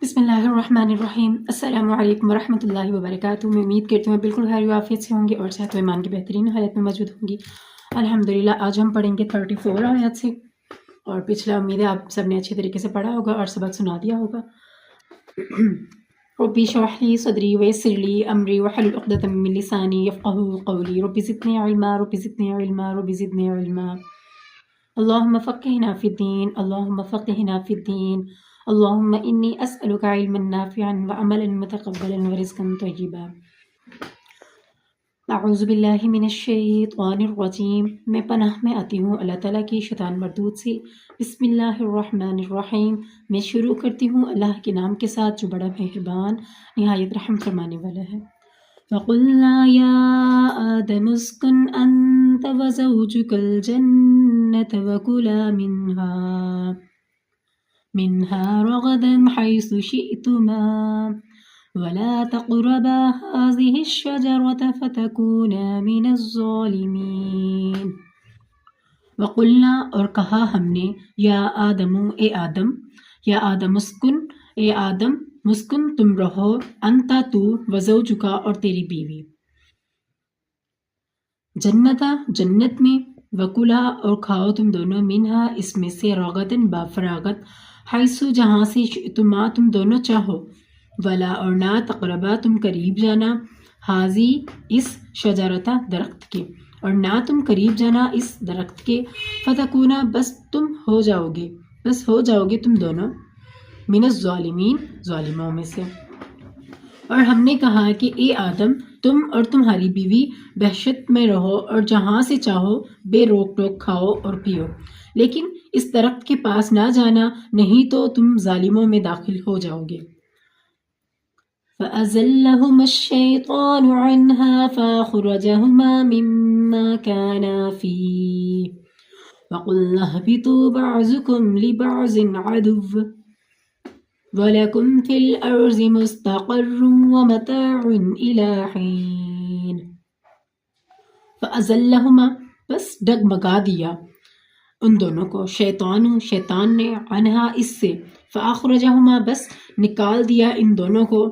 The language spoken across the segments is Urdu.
بسم اللہ الرحمن الرحیم۔ السلام علیکم ورحمۃ اللہ وبرکاتہ۔ میں امید کرتی ہوں بالکل خیر و عافیت سے ہوں گے اور صحت و ایمان کی بہترین حالت میں موجود ہوں گی الحمدللہ۔ آج ہم پڑھیں گے 34 آیات سے، اور پچھلا امید ہے آپ سب نے اچھے طریقے سے پڑھا ہوگا اور سبق سنا دیا ہوگا۔ ربی اشرح لی صدری ویسر لی امری واحلل عقدۃ من لسانی یفقهوا قولی۔ ربی زدنی علما ربی زدنی علما ربی زدنی علما۔ اللہم فقہنا فی الدین اللہم فقہنا فی الدین اللہم انی اسألک علما نافعا وعملا متقبلا ورزقا طیبا۔ اعوذ باللہ من الشیطان الرجیم۔ میں پناہ میں آتی ہوں اللہ تعالیٰ کی شیطان مردود سے۔ بسم اللہ الرحمن الرحیم۔ میں شروع کرتی ہوں اللہ کے نام کے ساتھ جو بڑا مہربان نہایت رحم فرمانے والا ہے۔ وَقُلْنَا يَا آدَمُ اسْكُنْ أَنْتَ وَزَوْجُكَ الْجَنَّةَ وَكُلَا منها رغدا حيث شئتما ولا تقربا هذه الشجرة فتكونا من الظالمين۔ وقلنا اور کہا ہم نے، یا آدم اے آدم، یا آدم اسکن اے آدم مسکن تم رہو، انتا تو، وزوجکا اور تیری بیوی، جنتا جنت میں، وکلا اور کھاؤ تم دونوں، منہا اس میں سے، رغدن با فراغت، حیث جہاں سے، شئتما تم دونوں چاہو، ولا اور نہ، تقربا تم قریب جانا، حاضی اس، شجرتا درخت کے، اور نہ تم قریب جانا اس درخت کے، فتکونا بس تم ہو جاؤ گے تم دونوں، من الظالمین ظالموں میں سے۔ اور ہم نے کہا کہ اے آدم تم اور تمہاری بیوی بہشت میں رہو اور جہاں سے چاہو بے روک ٹوک کھاؤ اور پیو، لیکن اس درخت کے پاس نہ جانا، نہیں تو تم ظالموں میں داخل ہو جاؤ گے۔ فَأَزَلَّهُمَا الشَّيْطَانُ عَنْهَا فَأَخْرَجَهُمَا مِمَّا كَانَا فِيهِ وَقُلْنَا اهْبِطُوا بَعْضُكُمْ لِبَعْضٍ عَدُوٌّ وَلَكُمْ فِي الْأَرْضِ مُسْتَقَرٌّ وَمَتَاعٌ إِلَىٰ حِينٍ۔ فَأَزَلَّهُمَا بس ڈگمگا دیا ان دونوں کو، شیطان نے، عنہا اس سے، فَأَخْرَجَهُمَا بس نکال دیا ان دونوں کو،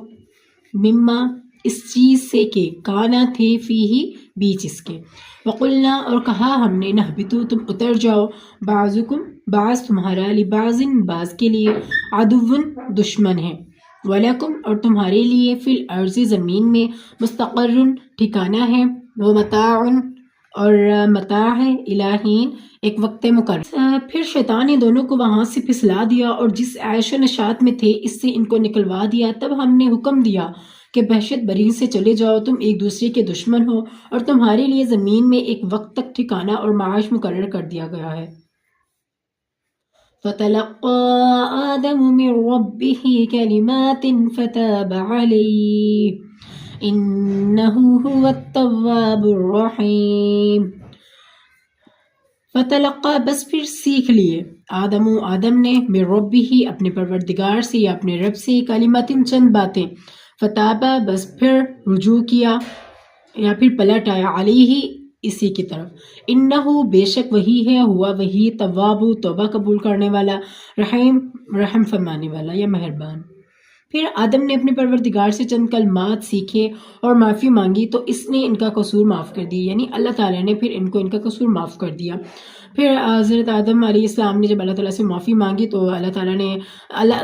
مما اس چیز سے کہ، کانا تھے، فیہی بیچ اس کے، وقلنا اور کہا ہم نے، نہبتو تم اتر جاؤ، بعضکم بعض تمہارا، لبعضن بعض کے لیے، عدوٌ دشمن ہے، ولکم اور تمہارے لیے، فی الارض زمین میں، مستقرٌ ٹھکانہ ہے، ومتاع اور متاع ہے، الی حین ایک وقت مقرر۔ پھر شیطان نے دونوں کو وہاں سے پھسلا دیا اور جس عیش و نشاط میں تھے اس سے ان کو نکلوا دیا۔ تب ہم نے حکم دیا کہ بہشت بری سے چلے جاؤ، تم ایک دوسرے کے دشمن ہو، اور تمہارے لیے زمین میں ایک وقت تک ٹھکانہ اور معاش مقرر کر دیا گیا ہے۔ فَتَلَقَّىٰ آدَمُ مِن رَّبِّهِ كَلِمَاتٍ فَتَابَ عَلَيْهِ إِنَّهُ هُوَ التَّوَّابُ الرَّحِيمُ۔ فتلقى بس پھر سیکھ لیے، آدم نے، من ربہ اپنے پروردگار سے یا اپنے رب سے، کلمات چند باتیں، فتابا بس پھر رجوع کیا یا پھر پلٹ آیا، علیہ اسی کی طرف، انہو بے شک وہی ہے، ہوا وہی، تواب توبہ قبول کرنے والا، رحیم رحم فرمانے والا یا مہربان۔ پھر آدم نے اپنے پروردگار سے چند کلمات سیکھے اور معافی مانگی تو اس نے ان کا قصور معاف کر دیا، یعنی اللہ تعالیٰ نے پھر ان کو ان کا قصور معاف کر دیا۔ پھر حضرت آدم علیہ السلام نے جب اللہ تعالیٰ سے معافی مانگی تو اللہ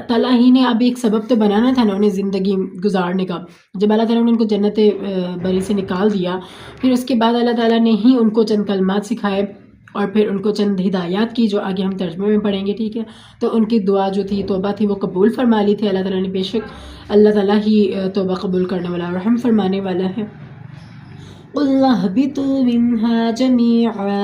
تعالیٰ ہی نے اب ایک سبب تو بنانا تھا نا انہیں زندگی گزارنے کا۔ جب اللہ تعالیٰ نے ان کو جنت بری سے نکال دیا، پھر اس کے بعد اللہ تعالیٰ نے ہی ان کو چند کلمات سکھائے اور پھر ان کو چند ہدایات کی جو آگے ہم ترجمے میں پڑھیں گے، ٹھیک ہے؟ تو ان کی دعا جو تھی، توبہ تھی، وہ قبول فرما لی تھی اللہ تعالیٰ نے۔ بے شک اللہ تعالیٰ ہی توبہ قبول کرنے والا، رحم فرمانے والا ہے۔ قُلْنَا اهْبِطُوا مِنْهَا جَمِيعًا،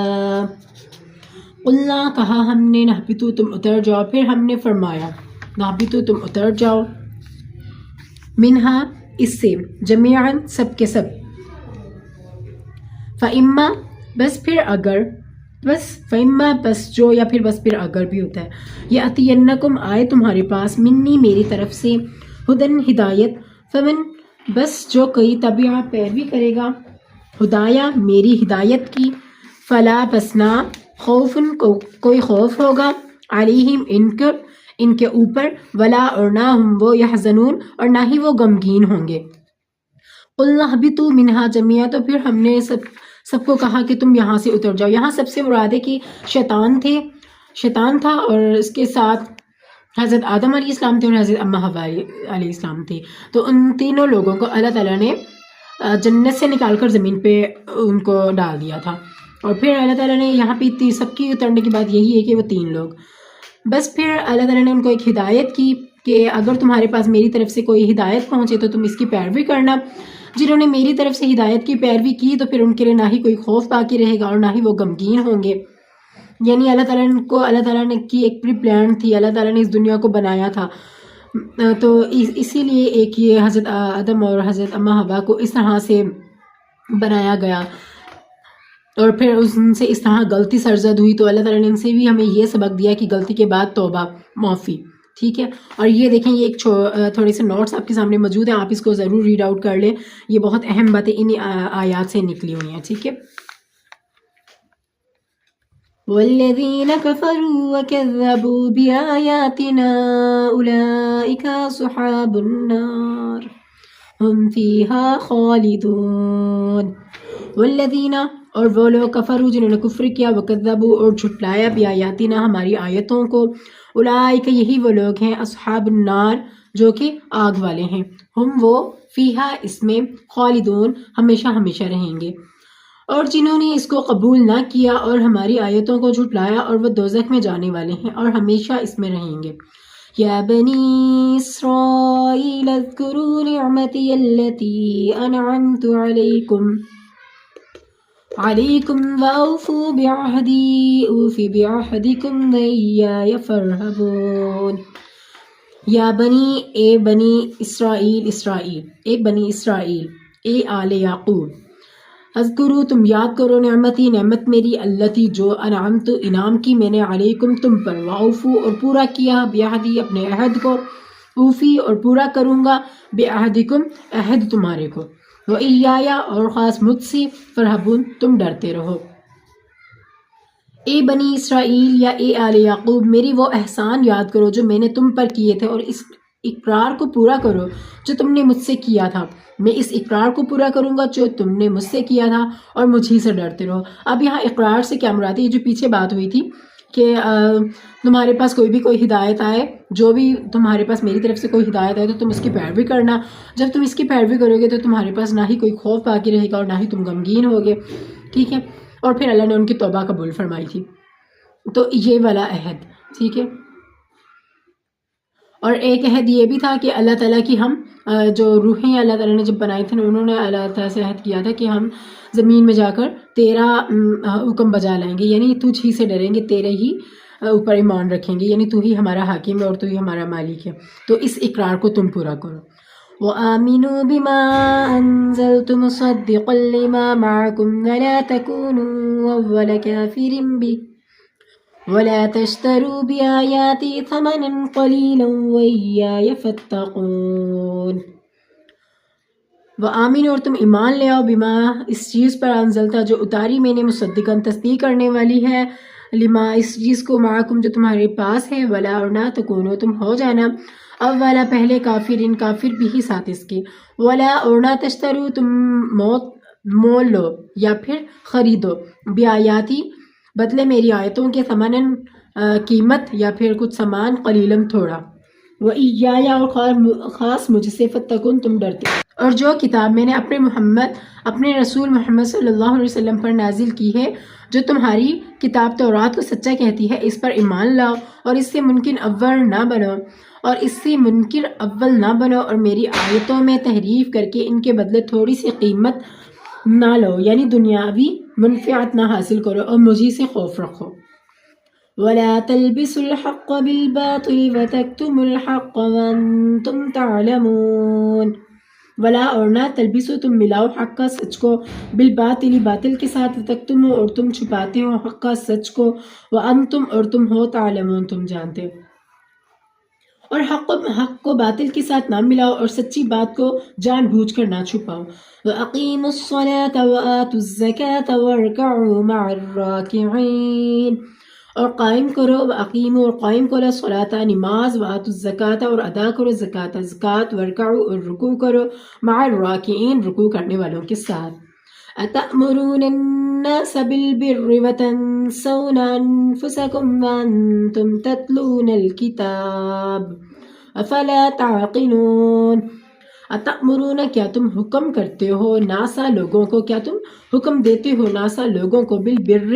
قُلْنَا کہا ہم نے، نہبتو تم اتر جاؤ، پھر ہم نے فرمایا، نہبتو تم اتر جاؤ، منہا اس سے، جمیعاً سب کے سب، فَإِمَّا بس پھر اگر، بس فَإِمَّا بس جو، یا پھر بس پھر اگر بھی ہوتا ہے، یَأْتِیَنَّکُمْ آئے تمہارے پاس، منی میری طرف سے، ہدن ہدایت، فمن بس جو کوئی تبعہ پیروی کرے گا، ہدایہ میری ہدایت کی، فلا بس نہ، خوفن کوئی خوف ہوگا، علیہم ان کے اوپر، ولا اور نہ ہم وہ یحزنون اور نہ ہی وہ غمگین ہوں گے۔ قلنا اہبطوا منہا جمیعا، تو پھر ہم نے سب کو کہا کہ تم یہاں سے اتر جاؤ۔ یہاں سب سے مراد ہے کہ شیطان تھا اور اس کے ساتھ حضرت آدم علیہ السلام تھے اور حضرت اماں حوا علیہ السلام تھے۔ تو ان تینوں لوگوں کو اللہ تعالیٰ نے جنت سے نکال کر زمین پہ ان کو ڈال دیا تھا، اور پھر اللہ تعالیٰ نے یہاں پہ سب کی اترنے کی بات یہی ہے کہ وہ 3 لوگ، بس پھر اللہ تعالیٰ نے ان کو ایک ہدایت کی کہ اگر تمہارے پاس میری طرف سے کوئی ہدایت پہنچے تو تم اس کی پیروی کرنا۔ جنہوں نے میری طرف سے ہدایت کی پیروی کی تو پھر ان کے لیے نہ ہی کوئی خوف باقی رہے گا اور نہ ہی وہ غمگین ہوں گے۔ یعنی اللہ تعالیٰ نے کی ایک پری پلان تھی، اللہ تعالیٰ نے اس دنیا کو بنایا تھا، تو اسی لیے ایک یہ حضرت آدم اور حضرت اماں حوا کو اس طرح سے بنایا گیا، اور پھر ان سے اس طرح غلطی سرزد ہوئی تو اللہ تعالیٰ نے ان سے بھی ہمیں یہ سبق دیا کہ غلطی کے بعد توبہ، معافی، ٹھیک ہے۔ اور یہ دیکھیں، یہ ایک تھوڑے سے نوٹس آپ کے سامنے موجود ہیں، آپ اس کو ضرور ریڈ آؤٹ کر لیں، یہ بہت اہم باتیں ان آیات سے نکلی ہوئی ہیں، ٹھیک ہے۔ والذین کفروا وکذبوا بآیاتنا اولئک اصحاب النار ہم فیہا خالدون۔ والذین، اور وہ لوگ، کفروا جنہوں نے کفر کیا، وکذبوا اور جھٹلایا، بآیاتنا ہماری آیتوں کو، اولئک یہی وہ لوگ ہیں، اصحاب النار جو کہ آگ والے ہیں، ہم وہ فیہا اس میں، خالدون ہمیشہ ہمیشہ رہیں گے۔ اور جنہوں نے اس کو قبول نہ کیا اور ہماری آیتوں کو جھٹلایا، اور وہ دوزخ میں جانے والے ہیں اور ہمیشہ اس میں رہیں گے۔ یا بنی اسرائیل اذکروا نعمتی التی انعمت علیکم واوفوا بعہدی اوف بعہدکم وایای فارہبون۔ یا بنی، اے بنی اسرائیل، اے بنی اسرائیل، اے آل یعقوب، اذکروا تم یاد کرو، نعمتی نعمت میری، التی جو، انعمت انعام کی میں نے، علیکم تم پر، واوفوا اور پورا کیا، بعہدی اپنے عہد کو، اوفی اور پورا کروں گا، بعہدکم عہد تمہارے کو، وایایا اور خاص مجھ سے، فرحبون تم ڈرتے رہو۔ اے بنی اسرائیل یا اے آل یعقوب، میری وہ احسان یاد کرو جو میں نے تم پر کیے تھے، اور اس اقرار کو پورا کرو جو تم نے مجھ سے کیا تھا۔ میں اس اقرار کو پورا کروں گا جو تم نے مجھ سے کیا تھا، اور مجھ ہی سے ڈرتے رہو۔ اب یہاں اقرار سے کیا مراد ہے؟ یہ جو پیچھے بات ہوئی تھی کہ تمہارے پاس کوئی ہدایت آئے، جو بھی تمہارے پاس میری طرف سے کوئی ہدایت آئے تو تم اس کی پیروی کرنا۔ جب تم اس کی پیروی کرو گے تو تمہارے پاس نہ ہی کوئی خوف باقی رہے گا اور نہ ہی تم غمگین ہوگے، ٹھیک ہے۔ اور پھر اللہ نے ان کی توبہ قبول فرمائی تھی، تو یہ والا عہد، ٹھیک ہے۔ اور ایک عہد یہ بھی تھا کہ اللہ تعالیٰ کی ہم جو روحیں اللہ تعالیٰ نے جب بنائی تھیں، انہوں نے اللہ تعالیٰ سے عہد کیا تھا کہ ہم زمین میں جا کر تیرا حکم بجا لائیں گے، یعنی تجھ ہی سے ڈریں گے، تیرے ہی اوپر ایمان رکھیں گے، یعنی تو ہی ہمارا حاکم ہے اور تو ہی ہمارا مالک ہے، تو اس اقرار کو تم پورا کرو۔ وَآمِنُوا بِمَا أَنزَلْتُ مُصَدِّقًا لِمَا مَعَكُمْ وَلَا تَكُونُوا أَوَّلَ كَافِرٍ بِهِ وَلَا تَشْتَرُوا بِآيَاتِي ثَمَنًا قَلِيلًا وَإِيَّايَ فَاتَّقُونِ۔ وَآمِنُوا اور تم ایمان لے آؤ، بما اس چیز پر، انزلتا جو اتاری میں نے، مصدقاً تصدیق کرنے والی ہے، لما اس چیز کو، معکم جو تمہارے پاس ہے، ولا اور نہ تکونو تم ہو جانا، اولا پہلے، کافرین کافر بھی ساتھ اس کے، ولا اور نہ تشترو تم مول لو یا پھر خریدو، بیایاتی بدلے میری آیتوں کے، ثمنن قیمت یا پھر کچھ سامان، قلیلم تھوڑا، وَإِيَّايَ اور خاص مجھ سے، فَاتَّقُونِ تم ڈرتے۔ اور جو کتاب میں نے اپنے رسول محمد صلی اللہ علیہ وسلم پر نازل کی ہے، جو تمہاری کتاب تورات کو سچا کہتی ہے، اس پر ایمان لاؤ اور اس سے منکر اول نہ بنو، اور میری آیتوں میں تحریف کر کے ان کے بدلے تھوڑی سی قیمت نہ لو، یعنی دنیاوی منفعت نہ حاصل کرو، اور مجھے سے خوف رکھو۔ وَلَا تَلْبِسُوا الْحَقَّ بِالْبَاطِلِ وَتَكْتُمُوا الْحَقَّ وَأَنْتُمْ تَعْلَمُونَ۔ ولا اور نہ، تلبسو تم ملاؤ، حق کا سچ کو، بالباطل باطل کے ساتھ، وتکتمو اور تم چھپاتے ہو، حق کا سچ کو، وانتم اور تم ہو، تعلمون تم جانتے ہو۔ اور حق کو باطل کے ساتھ نہ ملاؤ اور سچی بات کو جان بوجھ کر نہ چھپاؤ۔ وَأَقِيمُوا الصَّلَاةَ وَآتُوا الزَّكَاةَ وَارْكَعُوا مَعَ الرَّاكِعِينَ۔ اور قائم کرو، وَأَقِیمُوا اور قائم کرو الصلاۃ نماز، وَآتُوا الزکاۃ اور ادا کرو زکوٰۃ، وَارْکعُوا اور رکوع کرو مع الراکعین رکوع کرنے والوں کے ساتھ۔ أَتَأْمُرُونَ النَّاسَ بِالْبِرِّ وَتَنْسَوْنَ أَنفُسَكُمْ وَأَنْتُمْ تَتْلُونَ الْكِتَابَ أَفَلَا تَعْقِلُونَ۔ اتأمرون کیا تم حکم کرتے ہو ناسا لوگوں کو، کیا تم حکم دیتے ہو ناسا لوگوں کو، بالبر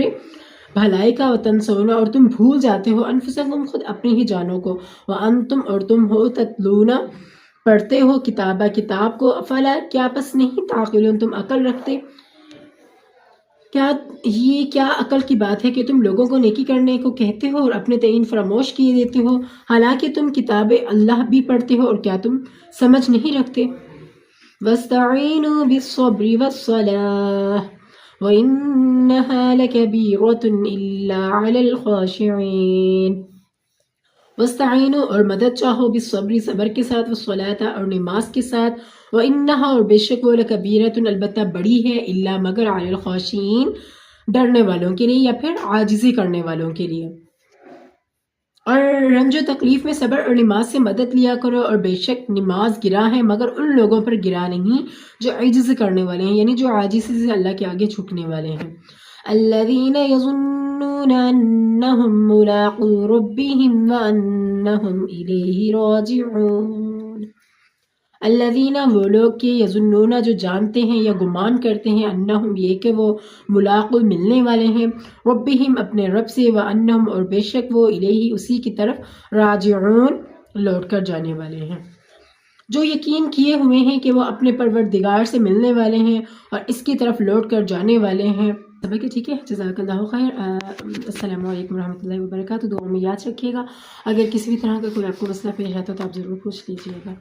بھلائی کا، وتنسون اور تم بھول جاتے ہو، انفسکم خود اپنی ہی جانوں کو، وانتم اور تم ہو تتلون پڑھتے ہو کتابہ کتاب کو، افلا کیا پس نہیں تعقلون تم عقل رکھتے۔ کیا عقل کی بات ہے کہ تم لوگوں کو نیکی کرنے کو کہتے ہو اور اپنے تعین فراموش کیے دیتے ہو، حالانکہ تم کتاب اللہ بھی پڑھتے ہو، اور کیا تم سمجھ نہیں رکھتے۔ وَاسْتَعِینُوا بِالصَّبْرِ وَالصَّلَاةِ وَإِنَّهَا لَكَبِیرَةٌ إِلَّا عَلَى الْخَاشِعِینَ۔ وَاسْتَعِینُوا اور مدد چاہو، بالصبر صبر کے ساتھ، والصلاة اور نماز کے ساتھ، وَإِنَّهَا اور بے شک وہ لَكَبِیرَةٌ البتہ بڑی ہے، إِلَّا مگر عَلَى الْخَاشِعِینَ ڈرنے والوں کے لیے یا پھر عاجزی کرنے والوں کے لیے۔ اور رنج و تکلیف میں صبر اور نماز سے مدد لیا کرو، اور بے شک نماز گراں ہے مگر ان لوگوں پر گراں نہیں جو عجز کرنے والے ہیں، یعنی جو عاجزی سے اللہ کے آگے جھکنے والے ہیں۔ الذین یظنون انہم ملاقو ربہم وانہم الیہ راجعون۔ الذین وہ لوگ کہ یظنون جو جانتے ہیں یا گمان کرتے ہیں، انہم یہ کہ وہ ملاقو ملنے والے ہیں، ربہم اپنے رب سے، وانہم اور بے شک وہ الیہ اسی کی طرف، راجعون لوٹ کر جانے والے ہیں۔ جو یقین کیے ہوئے ہیں کہ وہ اپنے پروردگار سے ملنے والے ہیں اور اس کی طرف لوٹ کر جانے والے ہیں۔ ٹھیک ہے، جزاک اللہ خیر۔ السلام علیکم ورحمۃ اللہ وبرکاتہ۔ دعا میں یاد رکھیے گا، اگر کسی بھی طرح کا کوئی آپ کو مسئلہ پیش آتا تو آپ ضرور پوچھ لیجیے گا۔